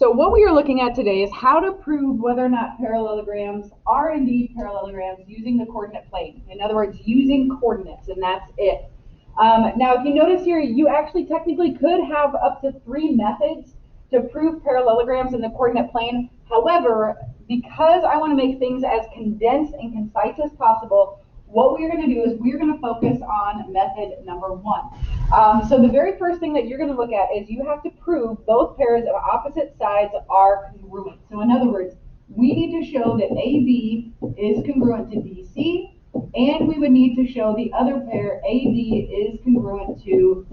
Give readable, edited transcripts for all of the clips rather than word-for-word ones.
So what we are looking at today is how to prove whether or not parallelograms are indeed parallelograms using the coordinate plane. In other words, using coordinates, and that's it. Now, if you notice here, you actually technically could have up to 3 methods to prove parallelograms in the coordinate plane. However, because I want to make things as condensed and concise as possible, what we're going to do is we're going to focus on method number 1. So the very first thing that you're going to look at is you have to prove both pairs of opposite sides are congruent. So in other words, we need to show that AB is congruent to BC, and we would need to show the other pair, AD, is congruent to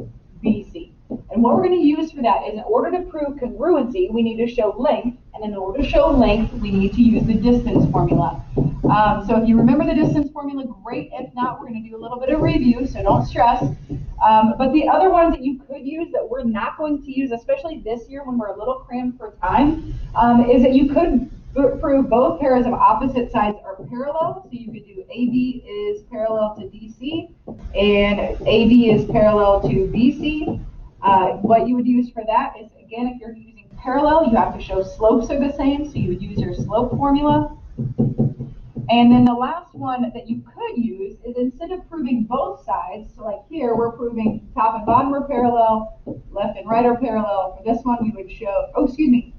BC. And what we're going to use for that is, in order to prove congruency, we need to show length, and in order to show length, we need to use the distance formula. So if you remember the distance formula, great. If not, we're going to do a little bit of review, so don't stress. But the other ones that you could use that we're not going to use, especially this year when we're a little crammed for time, is that you could prove both pairs of opposite sides are parallel. So you could do AB is parallel to DC and AB is parallel to BC. What you would use for that is, again, if you're using parallel, you have to show slopes are the same, so you would use your slope formula. And then the last one that you could use is, instead of proving both sides, so like here, we're proving top and bottom are parallel, left and right are parallel. For this one, we would show, congruent,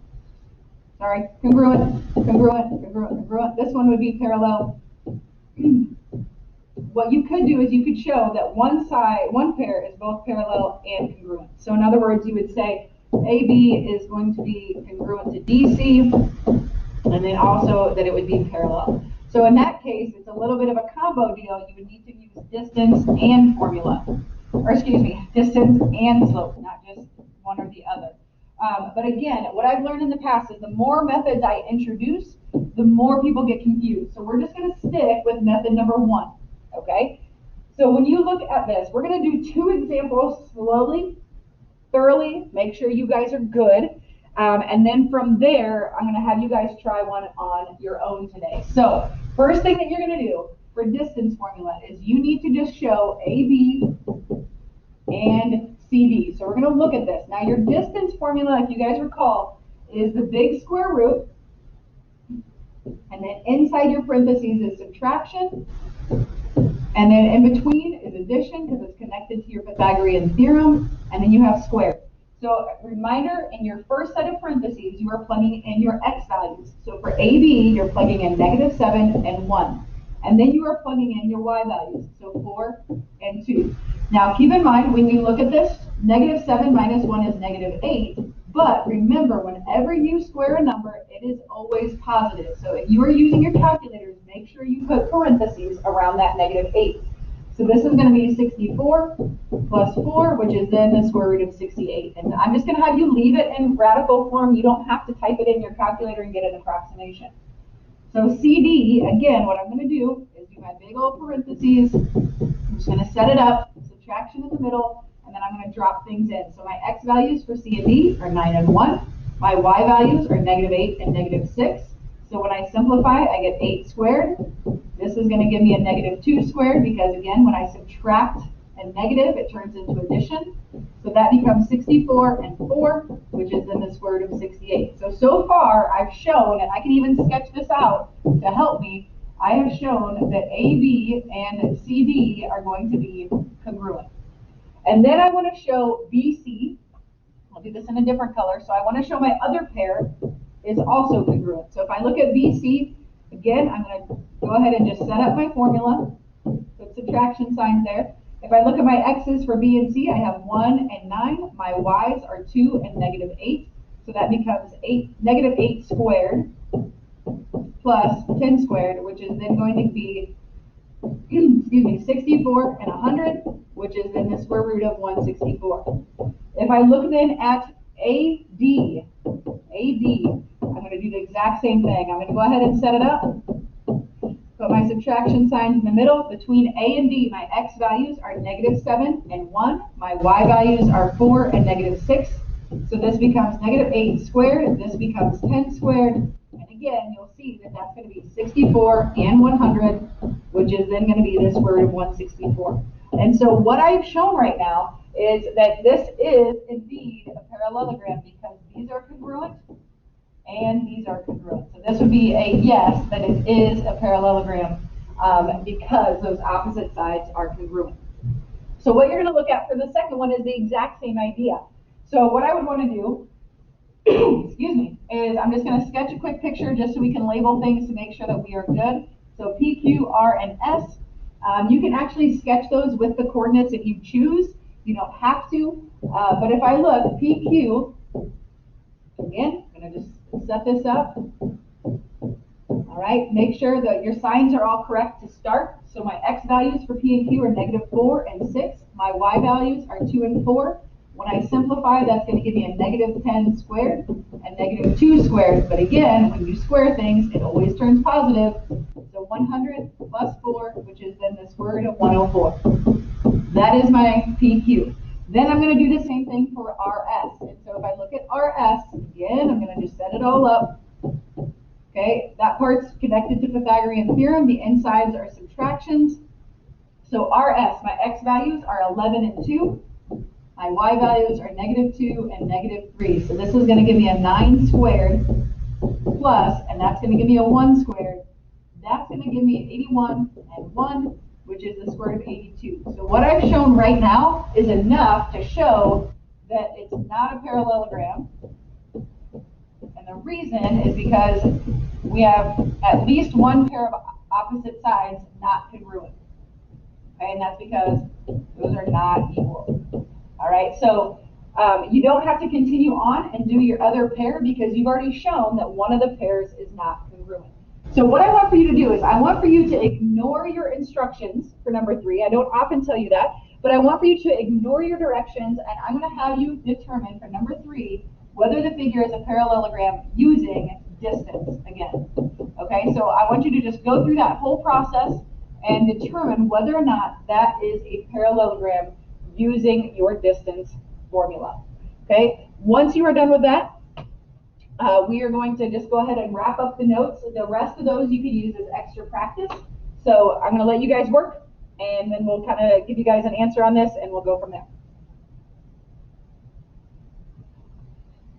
congruent, congruent, congruent. This one would be parallel. What you could do is you could show that one pair is both parallel and congruent. So in other words, you would say AB is going to be congruent to DC, and then also that it would be parallel. So in that case, it's a little bit of a combo deal. You would need to use distance and formula, or excuse me, distance and slope, not just one or the other. But again, what I've learned in the past is the more methods I introduce, the more people get confused. So we're just going to stick with method number 1, okay? So when you look at this, we're going to do 2 examples slowly, thoroughly, make sure you guys are good. And then from there, I'm going to have you guys try one on your own today. So first thing that you're going to do for distance formula is you need to just show AB and CD. So we're going to look at this. Now your distance formula, if you guys recall, is the big square root, and then inside your parentheses is subtraction, and then in between is addition because it's connected to your Pythagorean theorem, and then you have squared. So reminder, in your first set of parentheses, you are plugging in your x values. So for AB, you're plugging in -7 and 1. And then you are plugging in your y values, so 4 and 2. Now keep in mind, when you look at this, -7 minus 1 is -8. But remember, whenever you square a number, it is always positive. So if you are using your calculators, make sure you put parentheses around that -8. So this is going to be 64 plus 4, which is then the square root of 68. And I'm just going to have you leave it in radical form. You don't have to type it in your calculator and get an approximation. So CD, again, what I'm going to do is do my big old parentheses. I'm just going to set it up, subtraction in the middle, and then I'm going to drop things in. So my x values for C and D are 9 and 1. My y values are -8 and -6. So when I simplify, I get 8 squared. This is going to give me a -2 squared because, again, when I subtract a negative, it turns into addition. So that becomes 64 and 4, which is then the square root of 68. So far, I've shown, and I can even sketch this out to help me, I have shown that AB and CD are going to be congruent. And then I want to show BC. I'll do this in a different color. So I want to show my other pair is also congruent. So if I look at BC, again, I'm going to go ahead and just set up my formula, put subtraction signs there. If I look at my x's for B and C, I have 1 and 9. My y's are 2 and -8. So that becomes -8 squared plus 10 squared, which is then going to be, 64 and 100, which is then the square root of 164. If I look then at AD, I'm going to do the exact same thing. I'm going to go ahead and set it up. Put my subtraction signs in the middle. Between A and D, my x values are -7 and 1. My y values are 4 and -6. So this becomes -8 squared. This becomes 10 squared. And again, you'll see that that's going to be 64 and 100, which is then going to be the square root of 164. And so what I've shown right now is that this is indeed a parallelogram because these are congruent and these are congruent. So this would be a yes, that it is a parallelogram because those opposite sides are congruent. So what you're going to look at for the second one is the exact same idea. So what I would want to do, excuse me, is I'm just going to sketch a quick picture just so we can label things to make sure that we are good. So P, Q, R, and S. You can actually sketch those with the coordinates if you choose. You don't have to. But if I look, PQ, again, I'm going to just set this up. All right, make sure that your signs are all correct to start. So my X values for P and Q are -4 and 6. My Y values are 2 and 4. When I simplify, that's going to give me a -10 squared and -2 squared. But again, when you square things, it always turns positive. So 100 plus 4, which is then the square root of 104. That is my PQ. Then I'm going to do the same thing for RS. And so if I look at RS, again, I'm going to just set it all up. Okay, that part's connected to Pythagorean theorem. The insides are subtractions. So RS, my X values are 11 and 2. My Y values are -2 and -3. So this is going to give me a 9 squared plus, and that's going to give me a 1 squared. That's going to give me 81 and 1, which is the square root of 82. So what I've shown right now is enough to show that it's not a parallelogram. And the reason is because we have at least one pair of opposite sides not congruent. Okay, and that's because those are not equal. All right, so you don't have to continue on and do your other pair because you've already shown that one of the pairs is not congruent. So what I want for you to do is I want for you to ignore your instructions for number 3. I don't often tell you that, but I want for you to ignore your directions, and I'm going to have you determine for number 3 whether the figure is a parallelogram using distance again. Okay, so I want you to just go through that whole process and determine whether or not that is a parallelogram using your distance formula. Okay, once you are done with that, we are going to just go ahead and wrap up the notes. The rest of those you can use as extra practice. So I'm going to let you guys work, and then we'll kind of give you guys an answer on this, and we'll go from there.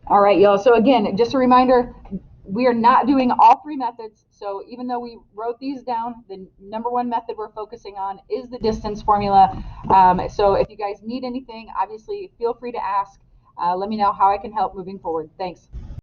All right, y'all. So again, just a reminder, we are not doing all 3 methods. So even though we wrote these down, the number 1 method we're focusing on is the distance formula. So if you guys need anything, obviously feel free to ask. Let me know how I can help moving forward. Thanks.